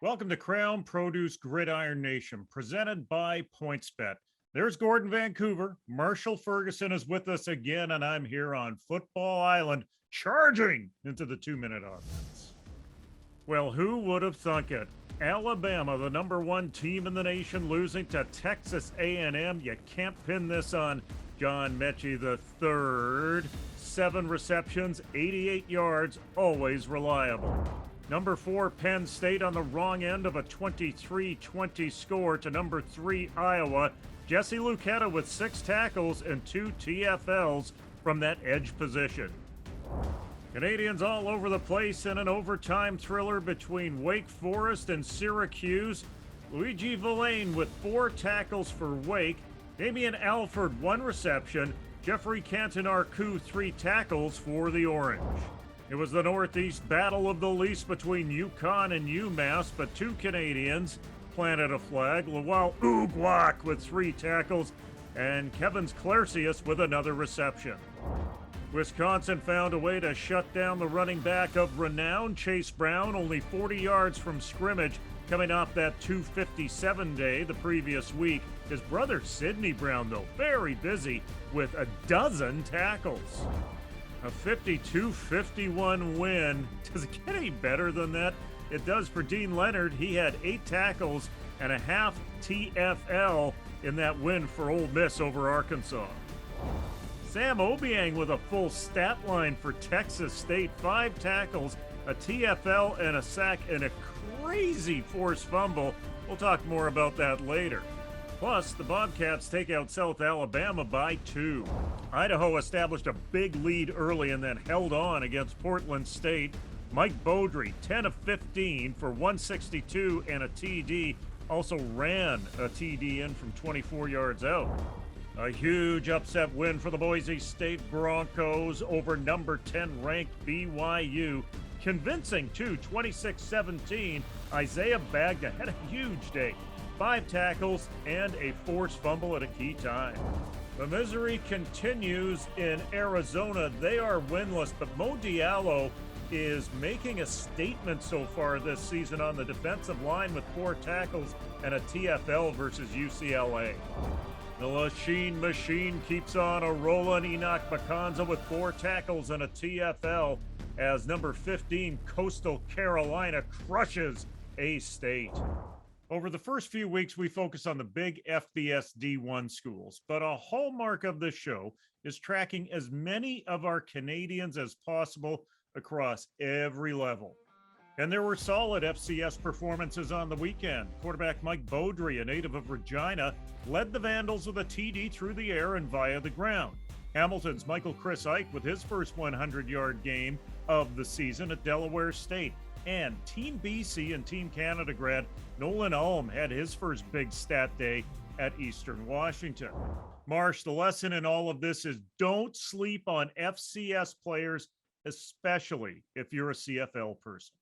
Welcome to Krown Gridiron Nation, presented by PointsBet. There's Gordon Vancouver. Marshall Ferguson is with us again, and I'm here on Football Island, charging into the 2-minute offense. Well, who would have thunk it? Alabama, the number one team in the nation, losing to Texas A&M. You can't pin this on John Mechie III. 7 receptions, 88 yards, always reliable. Number 4, Penn State on the wrong end of a 23-20 score to number 3, Iowa. Jesse Luketa with 6 tackles and 2 TFLs from that edge position. Canadians all over the place in an overtime thriller between Wake Forest and Syracuse. Luigi Villain with 4 tackles for Wake. Damian Alford 1 reception. Jeffrey Cantonar-Coup 3 tackles for the Orange. It was the Northeast Battle of the Least between UConn and UMass, but 2 Canadians planted a flag. Lawal Ugwak with 3 tackles, and Kevin Clercius with another reception. Wisconsin found a way to shut down the running back of renown, Chase Brown, only 40 yards from scrimmage, coming off that 257 day the previous week. His brother Sidney Brown, though, very busy with a dozen tackles. A 52-51 win. Does it get any better than that? It does for Dean Leonard. He had 8 tackles and a half TFL in that win for Ole Miss over Arkansas. Sam Obiang with a full stat line for Texas State. 5 tackles, a TFL, and a sack, and a crazy forced fumble. We'll talk more about that later. Plus, the Bobcats take out South Alabama by 2. Idaho established a big lead early and then held on against Portland State. Mike Beaudry, 10 of 15 for 162 and a TD. Also ran a TD in from 24 yards out. A huge upset win for the Boise State Broncos over number 10 ranked BYU. Convincing too, 26-17. Isaiah Bagda had a huge day. 5 tackles and a forced fumble at a key time. The misery continues in Arizona. They are winless, but Mo Diallo is making a statement so far this season on the defensive line with 4 tackles and a TFL versus UCLA. The Lachine Machine keeps on a rolling. Enoch Bacanza with 4 tackles and a TFL as number 15 Coastal Carolina crushes A-State. Over the first few weeks, we focus on the big FBS D1 schools, but a hallmark of this show is tracking as many of our Canadians as possible across every level. And there were solid FCS performances on the weekend. Quarterback Mike Beaudry, a native of Regina, led the Vandals with a TD through the air and via the ground. Hamilton's Michael Chris Ike with his first 100-yard game of the season at Delaware State. And Team BC and Team Canada grad Nolan Ulm had his first big stat day at Eastern Washington. Marsh, the lesson in all of this is don't sleep on FCS players, especially if you're a CFL person.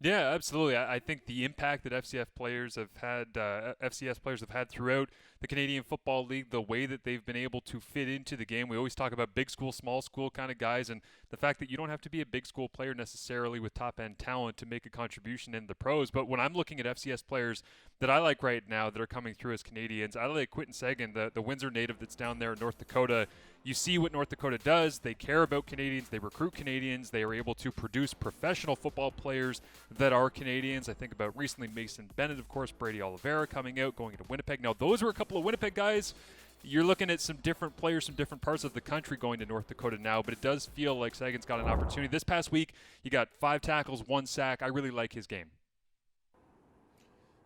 Yeah, absolutely. I think the impact that FCS players have had throughout the Canadian Football League, the way that they've been able to fit into the game. We always talk about big school, small school kind of guys, and the fact that you don't have to be a big school player necessarily with top-end talent to make a contribution in the pros. But when I'm looking at FCS players that I like right now that are coming through as Canadians, I like Quinton Sagan, the Windsor native that's down there in North Dakota. You see what North Dakota does. They care about Canadians. They recruit Canadians. They are able to produce professional football players that are Canadians. I think about recently Mason Bennett, of course, Brady Oliveira coming out, going into Winnipeg. Now, those were a couple of Winnipeg guys. You're looking at some different players from different parts of the country going to North Dakota now, but it does feel like Sagan's got an opportunity. This past week, he got 5 tackles, 1 sack. I really like his game.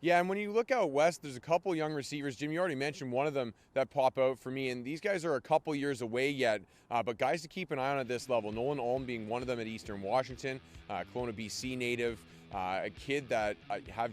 Yeah, and when you look out west, there's a couple young receivers. Jim, you already mentioned one of them that pop out for me, and these guys are a couple years away yet, but guys to keep an eye on at this level. Nolan Ulm being one of them at Eastern Washington, Kelowna, BC native, a kid that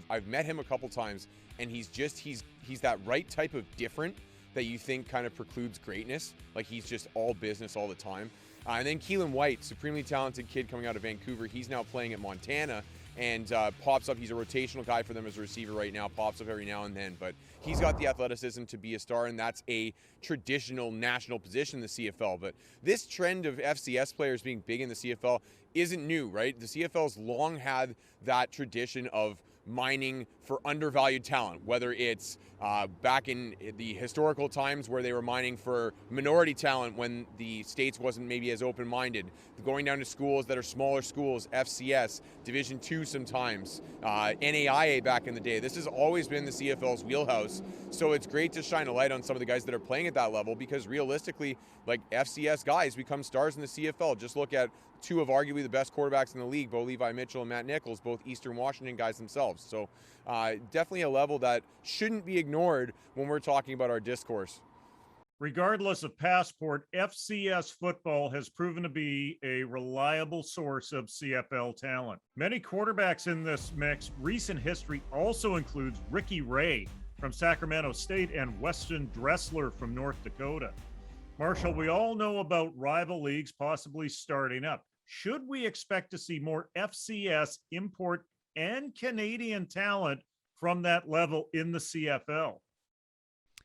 I've met him a couple times, and he's that right type of different that you think kind of precludes greatness. Like he's just all business all the time. And then Keelan White, supremely talented kid coming out of Vancouver. He's now playing at Montana. And pops up. He's a rotational guy for them as a receiver right now, pops up every now and then, but he's got the athleticism to be a star, and that's a traditional national position in the CFL. But this trend of FCS players being big in the CFL isn't new, right? The CFL's long had that tradition of mining for undervalued talent, whether it's back in the historical times where they were mining for minority talent when the states wasn't maybe as open-minded, going down to schools that are smaller schools, FCS, Division II sometimes, NAIA back in the day. This has always been the CFL's wheelhouse, so it's great to shine a light on some of the guys that are playing at that level, because realistically, like, FCS guys become stars in the CFL. Just look at two of arguably the best quarterbacks in the league, Bo Levi Mitchell and Matt Nichols, both Eastern Washington guys themselves. So definitely a level that shouldn't be ignored when we're talking about our discourse. Regardless of passport, FCS football has proven to be a reliable source of CFL talent. Many quarterbacks in this mix. Recent history also includes Ricky Ray from Sacramento State and Weston Dressler from North Dakota. Marshall, we all know about rival leagues possibly starting up. Should we expect to see more FCS import and Canadian talent from that level in the CFL?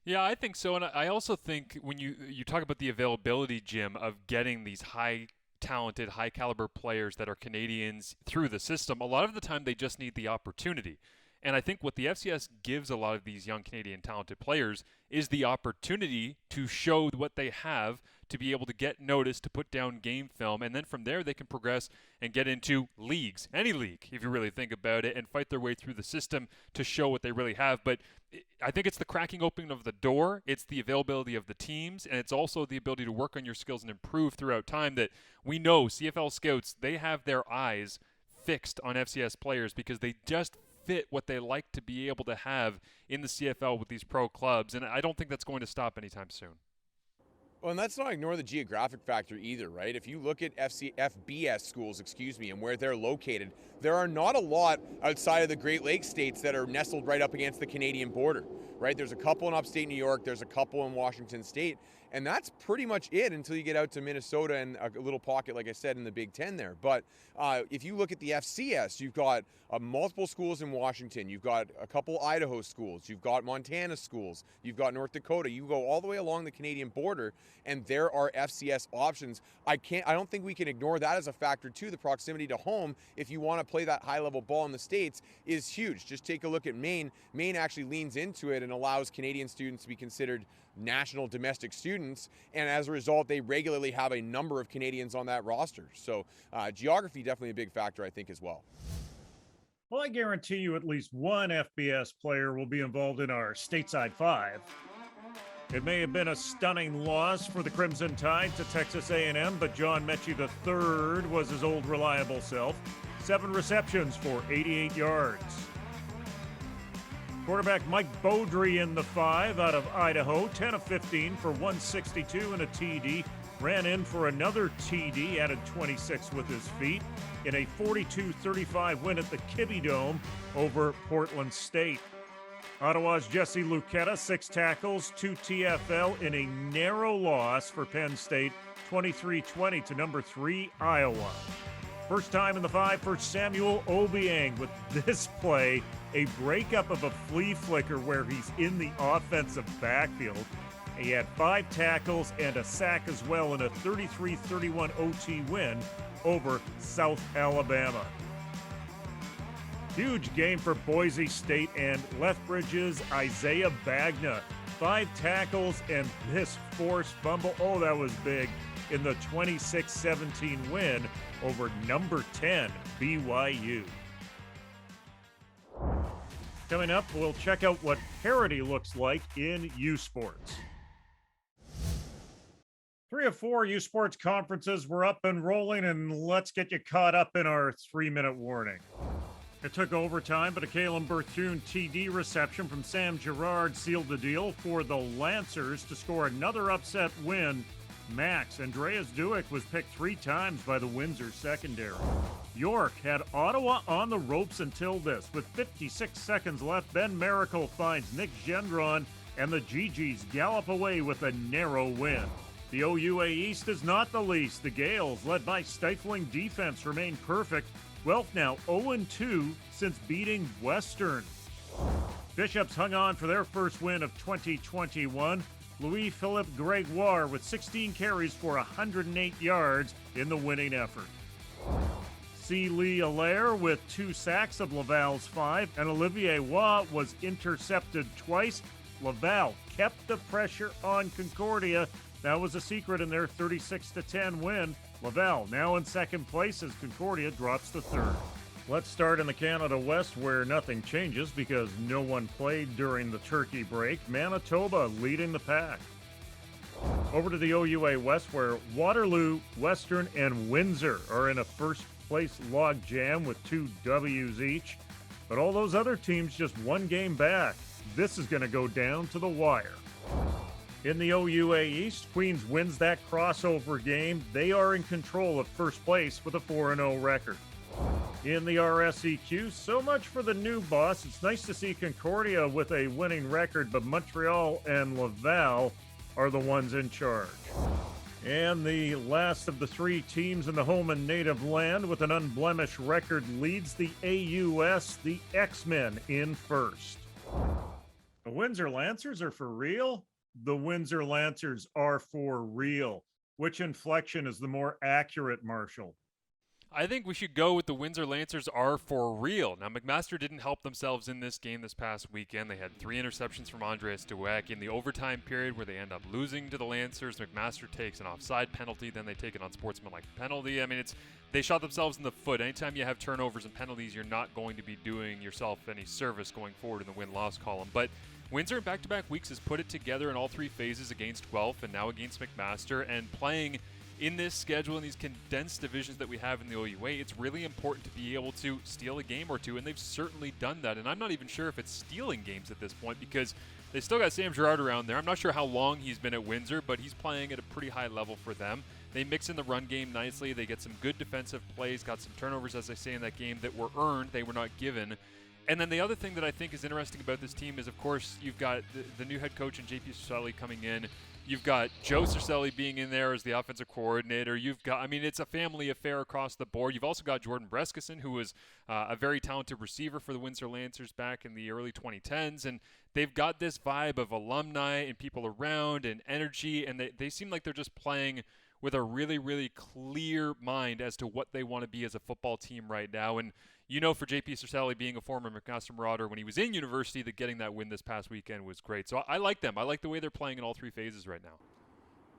Yeah, I think so. And I also think when you talk about the availability, Jim, of getting these high-talented, high-caliber players that are Canadians through the system, a lot of the time they just need the opportunity. And I think what the FCS gives a lot of these young Canadian talented players is the opportunity to show what they have, to be able to get noticed, to put down game film, and then from there they can progress and get into leagues, any league, if you really think about it, and fight their way through the system to show what they really have. But I think it's the cracking open of the door, it's the availability of the teams, and it's also the ability to work on your skills and improve throughout time that we know CFL scouts, they have their eyes fixed on FCS players because they just fit what they like to be able to have in the CFL with these pro clubs, and I don't think that's going to stop anytime soon. Well, and let's not ignore the geographic factor either, right? If you look at FBS schools, and where they're located, there are not a lot outside of the Great Lakes states that are nestled right up against the Canadian border, right? There's a couple in upstate New York, there's a couple in Washington State, and that's pretty much it until you get out to Minnesota and a little pocket, like I said, in the Big Ten there. But if you look at the FCS, you've got multiple schools in Washington, you've got a couple Idaho schools, you've got Montana schools, you've got North Dakota, you go all the way along the Canadian border, and there are FCS options. I don't think we can ignore that as a factor too. The proximity to home, if you want to play that high-level ball in the States, is huge. Just take a look at Maine. Maine actually leans into it and allows Canadian students to be considered national domestic students, and as a result they regularly have a number of Canadians on that roster. So geography definitely a big factor, I think, as well. Well, I guarantee you at least one FBS player will be involved in our stateside five. It may have been a stunning loss for the Crimson Tide to Texas A&M, but John Mechie III was his old reliable self. 7 receptions for 88 yards. Quarterback Mike Beaudry in the 5 out of Idaho, 10 of 15 for 162 and a TD. Ran in for another TD, added 26 with his feet in a 42-35 win at the Kibbe Dome over Portland State. Ottawa's Jesse Lucchetta, 6 tackles, 2 TFL in a narrow loss for Penn State, 23-20 to number 3 Iowa. First time in the 5 for Samuel Obiang with this play, a breakup of a flea flicker where he's in the offensive backfield. He had 5 tackles and a sack as well in a 33-31 OT win over South Alabama. Huge game for Boise State and Lethbridge's Isaiah Bagna. 5 tackles and this forced fumble. Oh, that was big in the 26-17 win over number 10 BYU. Coming up, we'll check out what parity looks like in U Sports. 3 of 4 U Sports conferences were up and rolling, and let's get you caught up in our 3-minute warning. It took overtime, but a Caleb Berthune TD reception from Sam Girard sealed the deal for the Lancers to score another upset win. Max Andreas Dueck was picked 3 times by the Windsor secondary. York had Ottawa on the ropes until this. With 56 seconds left, Ben Miracle finds Nick Gendron, and the GGs gallop away with a narrow win. The OUA East is not the least. The Gales, led by stifling defense, remain perfect. Guelph now 0-2 since beating Western. Bishops hung on for their first win of 2021. Louis-Philippe Gregoire with 16 carries for 108 yards in the winning effort. C. Lee Allaire with 2 sacks of Laval's 5, and Olivier Waugh was intercepted twice. Laval kept the pressure on Concordia. That was a secret in their 36-10 win. Laval now in second place as Concordia drops to third. Let's start in the Canada West, where nothing changes because no one played during the turkey break. Manitoba leading the pack. Over to the OUA West, where Waterloo, Western, and Windsor are in a first-place log jam with 2 W's each. But all those other teams just 1 game back. This is going to go down to the wire. In the OUA East, Queens wins that crossover game. They are in control of first place with a 4-0 record. In the RSEQ, so much for the new boss. It's nice to see Concordia with a winning record, but Montreal and Laval are the ones in charge. And the last of the 3 teams in the home and native land with an unblemished record leads the AUS, the X-Men, in first. The Windsor Lancers are for real? The Windsor Lancers are for real. Which inflection is the more accurate, Marshall? I think we should go with the Windsor Lancers are for real. Now, McMaster didn't help themselves in this game this past weekend. They had 3 interceptions from Andreas Dueck in the overtime period where they end up losing to the Lancers. McMaster takes an offside penalty, then they take an unsportsmanlike penalty. I mean, they shot themselves in the foot. Anytime you have turnovers and penalties, you're not going to be doing yourself any service going forward in the win-loss column. But Windsor in back-to-back weeks has put it together in all 3 phases against Guelph and now against McMaster, and playing in this schedule, in these condensed divisions that we have in the OUA, it's really important to be able to steal a game or 2, and they've certainly done that. And I'm not even sure if it's stealing games at this point because they still got Sam Girard around there. I'm not sure how long he's been at Windsor, but he's playing at a pretty high level for them. They mix in the run game nicely. They get some good defensive plays, got some turnovers, as I say, in that game that were earned. They were not given. And then the other thing that I think is interesting about this team is, of course, you've got the new head coach and JP Cercelli coming in. You've got Joe Cercelli being in there as the offensive coordinator. You've got, I mean, it's a family affair across the board. You've also got Jordan Breskison, who was a very talented receiver for the Windsor Lancers back in the early 2010s. And they've got this vibe of alumni and people around and energy. And they seem like they're just playing with a really, really clear mind as to what they want to be as a football team right now. And you know, for JP Cercelli being a former McMaster Marauder when he was in university, that getting that win this past weekend was great. So I like them. I like the way they're playing in all 3 phases right now.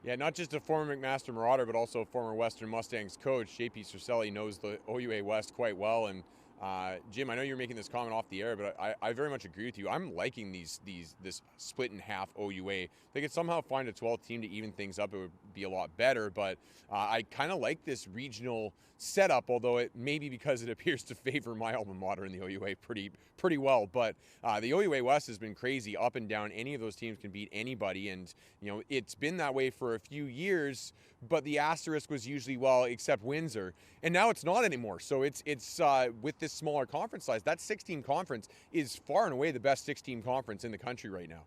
Yeah, not just a former McMaster Marauder, but also a former Western Mustangs coach. JP Cercelli knows the OUA West quite well. And Jim, I know you're making this comment off the air, but I very much agree with you. I'm liking this split in half OUA. They could somehow find a 12th team to even things up. It would be a lot better, but I kind of like this regional setup, although it may be because it appears to favor my alma mater in the OUA pretty well. But the OUA West has been crazy, up and down. Any of those teams can beat anybody, and you know it's been that way for a few years. But the asterisk was usually, well, except Windsor, and now it's not anymore. So it's with this smaller conference size, that 6-team conference is far and away the best 6-team conference in the country right now.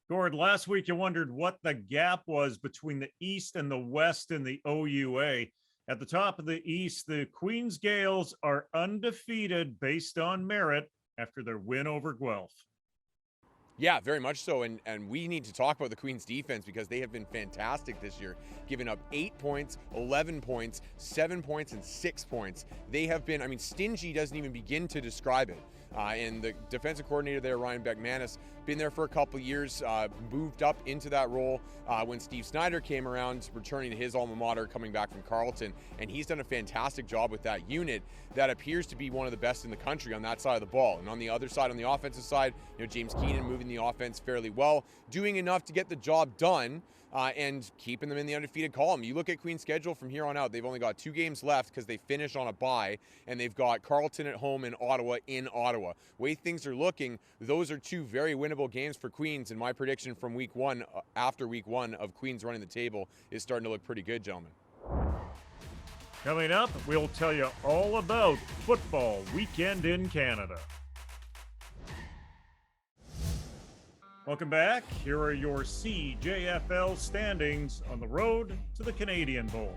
Gord, last week you wondered what the gap was between the East and the West in the OUA. At the top of the East, the Queens Gales are undefeated based on merit after their win over Guelph. Yeah, very much so. And we need to talk about the Queens defense because they have been fantastic this year, giving up 8 points, 11 points, 7 points, and 6 points. They have been, I mean, stingy doesn't even begin to describe it. And the defensive coordinator there, Ryan Beckmanis, been there for a couple years, moved up into that role when Steve Snyder came around, returning to his alma mater, coming back from Carleton. And he's done a fantastic job with that unit that appears to be one of the best in the country on that side of the ball. And on the other side, on the offensive side, you know, James Keenan moving the offense fairly well, doing enough to get the job done. And keeping them in the undefeated column. You look at Queen's schedule from here on out, they've only got 2 games left because they finish on a bye, and they've got Carleton at home and Ottawa in Ottawa. Way things are looking, those are 2 very winnable games for Queens, and my prediction from week 1, after week 1 of Queens running the table, is starting to look pretty good, gentlemen. Coming up, we'll tell you all about football weekend in Canada. Welcome back. Here are your CJFL standings on the road to the Canadian Bowl.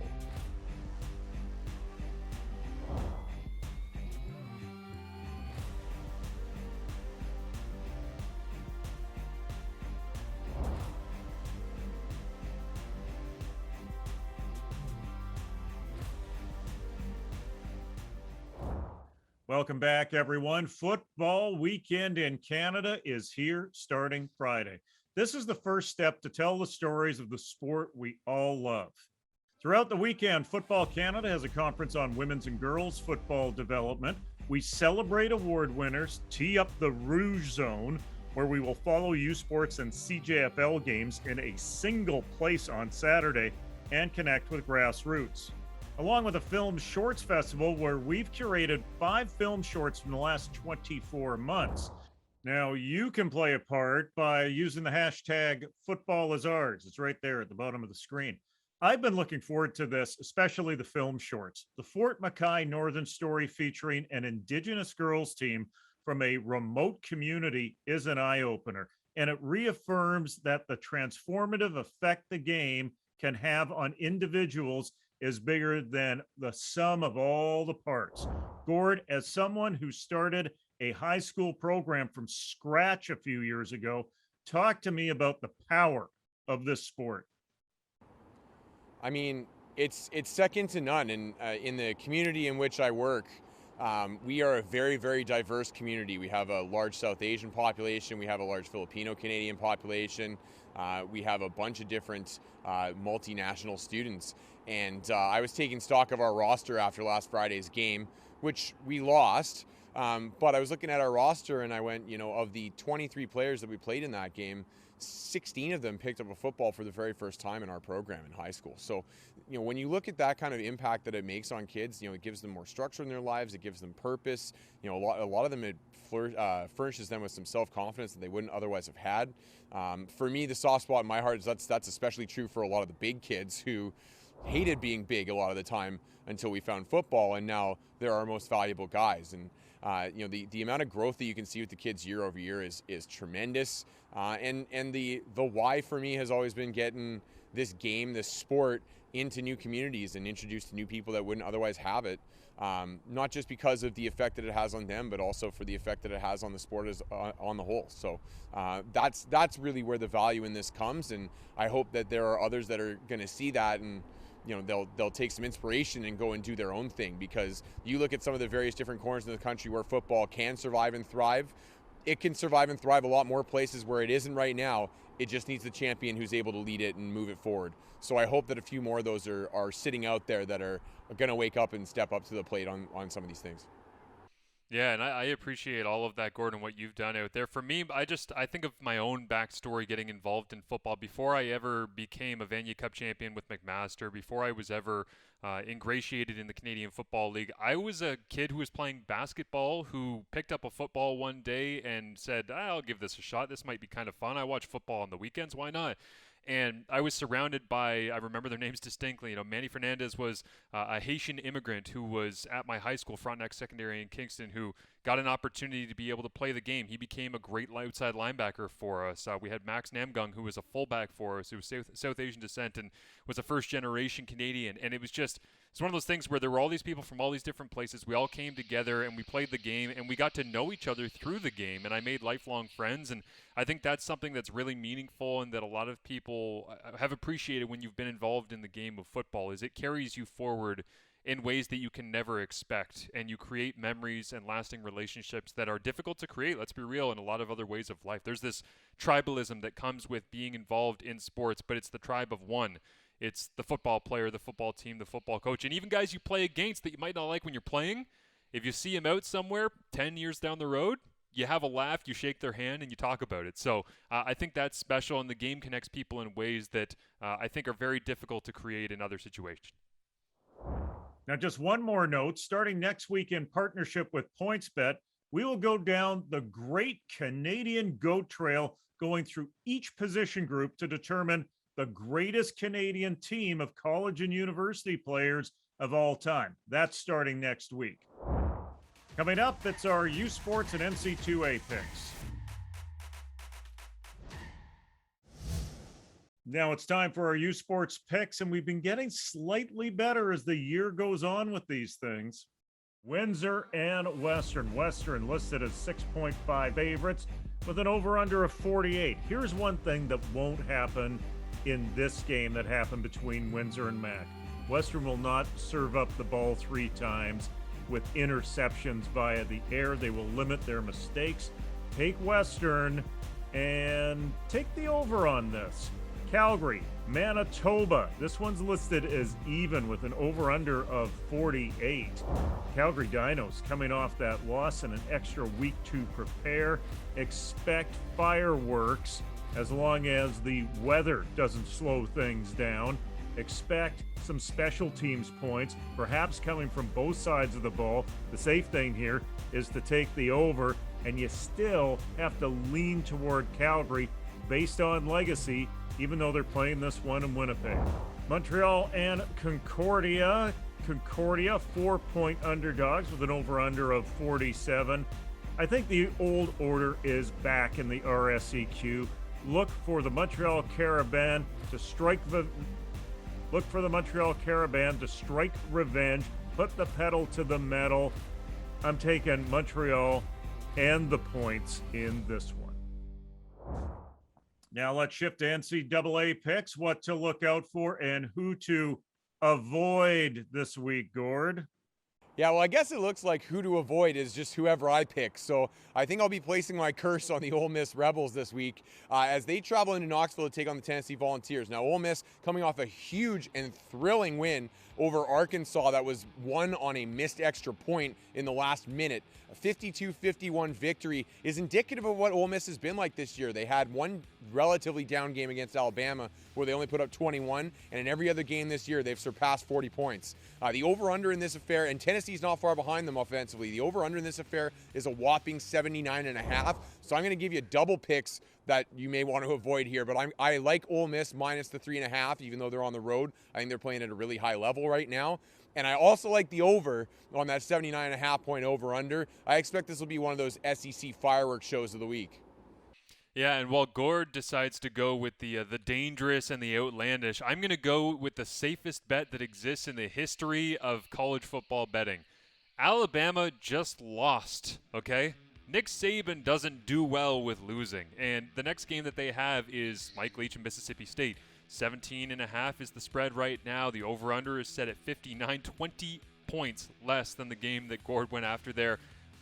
Welcome back, everyone. Football weekend in Canada is here starting Friday. This is the first step to tell the stories of the sport we all love. Throughout the weekend, Football Canada has a conference on women's and girls football development. We celebrate award winners, tee up the Rouge Zone, where we will follow U Sports and CJFL games in a single place on Saturday, and connect with grassroots. Along with a film shorts festival where we've curated 5 film shorts from the last 24 months. Now, you can play a part by using the hashtag #FootballIsOurs. It's right there at the bottom of the screen. I've been looking forward to this, especially the film shorts. The Fort Mackay Northern story featuring an Indigenous girls team from a remote community is an eye-opener, and it reaffirms that the transformative effect the game can have on individuals is bigger than the sum of all the parts. Gord, as someone who started a high school program from scratch a few years ago, talk to me about the power of this sport. I mean, it's second to none. And in the community in which I work, we are a very, very diverse community. We have a large South Asian population. We have a large Filipino Canadian population. We have a bunch of different multinational students. And I was taking stock of our roster after last Friday's game, which we lost. But I was looking at our roster and I went, of the 23 players that we played in that game, 16 of them picked up a football for the very first time in our program in high school. So, when you look at that kind of impact that it makes on kids, it gives them more structure in their lives. It gives them purpose. A lot of them, it furnishes them with some self-confidence that they wouldn't otherwise have had. For me, the soft spot in my heart is that's especially true for a lot of the big kids who hated being big a lot of the time until we found football, and now they're our most valuable guys. And the amount of growth that you can see with the kids year over year is tremendous. And the why for me has always been getting this game, this sport, into new communities and introduced to new people that wouldn't otherwise have it. Not just because of the effect that it has on them, but also for the effect that it has on the sport as on the whole. So that's really where the value in this comes, and I hope that there are others that are going to see that and they'll take some inspiration and go and do their own thing, because you look at some of the various different corners in the country where football can survive and thrive. It can survive and thrive a lot more places where it isn't right now. It just needs the champion who's able to lead it and move it forward. So I hope that a few more of those are sitting out there that are going to wake up and step up to the plate on some of these things. Yeah, and I appreciate all of that, Gordon, what you've done out there. For me, I think of my own backstory getting involved in football. Before I ever became a Vanier Cup champion with McMaster, before I was ever ingratiated in the Canadian Football League, I was a kid who was playing basketball, who picked up a football one day and said, I'll give this a shot. This might be kind of fun. I watch football on the weekends. Why not? And I was surrounded by, I remember their names distinctly. Manny Fernandez was a Haitian immigrant who was at my high school, Frontenac Secondary in Kingston, who got an opportunity to be able to play the game. He became a great outside linebacker for us. We had Max Namgung, who was a fullback for us, who was South Asian descent and was a first-generation Canadian. And it's one of those things where there were all these people from all these different places. We all came together and we played the game, and we got to know each other through the game, and I made lifelong friends. And I think that's something that's really meaningful and that a lot of people have appreciated when you've been involved in the game of football, is it carries you forward in ways that you can never expect, and you create memories and lasting relationships that are difficult to create, let's be real, in a lot of other ways of life. There's this tribalism that comes with being involved in sports, but it's the tribe of one. It's the football player, the football team, the football coach, and even guys you play against that you might not like when you're playing. If you see them out somewhere 10 years down the road, you have a laugh, you shake their hand, and you talk about it. So I think that's special, and the game connects people in ways that I think are very difficult to create in other situations. Now, just one more note. Starting next week in partnership with PointsBet, we will go down the Great Canadian Goat Trail, going through each position group to determine the greatest Canadian team of college and university players of all time. That's starting next week. Coming up, it's our U Sports and NC2A picks. Now it's time for our U Sports picks, and we've been getting slightly better as the year goes on with these things. Windsor and Western. Western listed as 6.5 favorites with an over-under of 48. Here's one thing that won't happen in this game that happened between Windsor and Mac. Western will not serve up the ball 3 times. with interceptions via the air. They will limit their mistakes. Take Western and take the over on this. Calgary, Manitoba. This one's listed as even with an over-under of 48. Calgary Dinos coming off that loss and an extra week to prepare. Expect fireworks as long as the weather doesn't slow things down. Expect some special teams points, perhaps coming from both sides of the ball. The safe thing here is to take the over, and you still have to lean toward Calgary based on legacy, even though they're playing this one in Winnipeg. Montreal and Concordia. Concordia, 4-point underdogs with an over-under of 47. I think the old order is back in the RSEQ. Look for the Montreal Caravan to strike revenge, put the pedal to the metal. I'm taking Montreal and the points in this one. Now let's shift to NCAA picks, what to look out for and who to avoid this week, Gord. Yeah, well, I guess it looks like who to avoid is just whoever I pick. So I think I'll be placing my curse on the Ole Miss Rebels this week as they travel into Knoxville to take on the Tennessee Volunteers. Now, Ole Miss coming off a huge and thrilling win over Arkansas that was won on a missed extra point in the last minute. A 52-51 victory is indicative of what Ole Miss has been like this year. They had one relatively down game against Alabama where they only put up 21, and in every other game this year, they've surpassed 40 points. The over-under in this affair, and Tennessee's not far behind them offensively, the over-under in this affair is a whopping 79.5, so I'm going to give you double picks that you may want to avoid here, but I like Ole Miss minus the 3.5, even though they're on the road. I think they're playing at a really high level right now. And I also like the over on that 79.5 point over-under. I expect this will be one of those SEC fireworks shows of the week. Yeah, and while Gord decides to go with the dangerous and the outlandish, I'm going to go with the safest bet that exists in the history of college football betting. Alabama just lost, okay? Nick Saban doesn't do well with losing, and the next game that they have is Mike Leach and Mississippi State. 17.5 is the spread right now. The over-under is set at 59, 20 points less than the game that Gord went after there.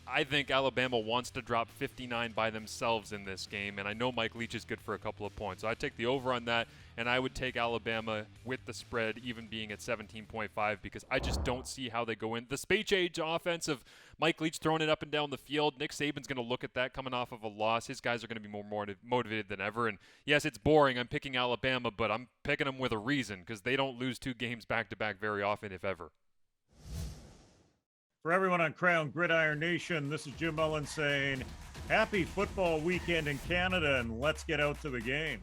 I think Alabama wants to drop 59 by themselves in this game, and I know Mike Leach is good for a couple of points. So I take the over on that, and I would take Alabama with the spread even being at 17.5 because I just don't see how they go in. The Space Age offense of Mike Leach throwing it up and down the field, Nick Saban's going to look at that coming off of a loss. His guys are going to be more motivated than ever, and yes, it's boring. I'm picking Alabama, but I'm picking them with a reason because they don't lose two games back-to-back very often, if ever. For everyone on Krown Gridiron Nation, this is Jim Mullen saying happy football weekend in Canada, and let's get out to the game.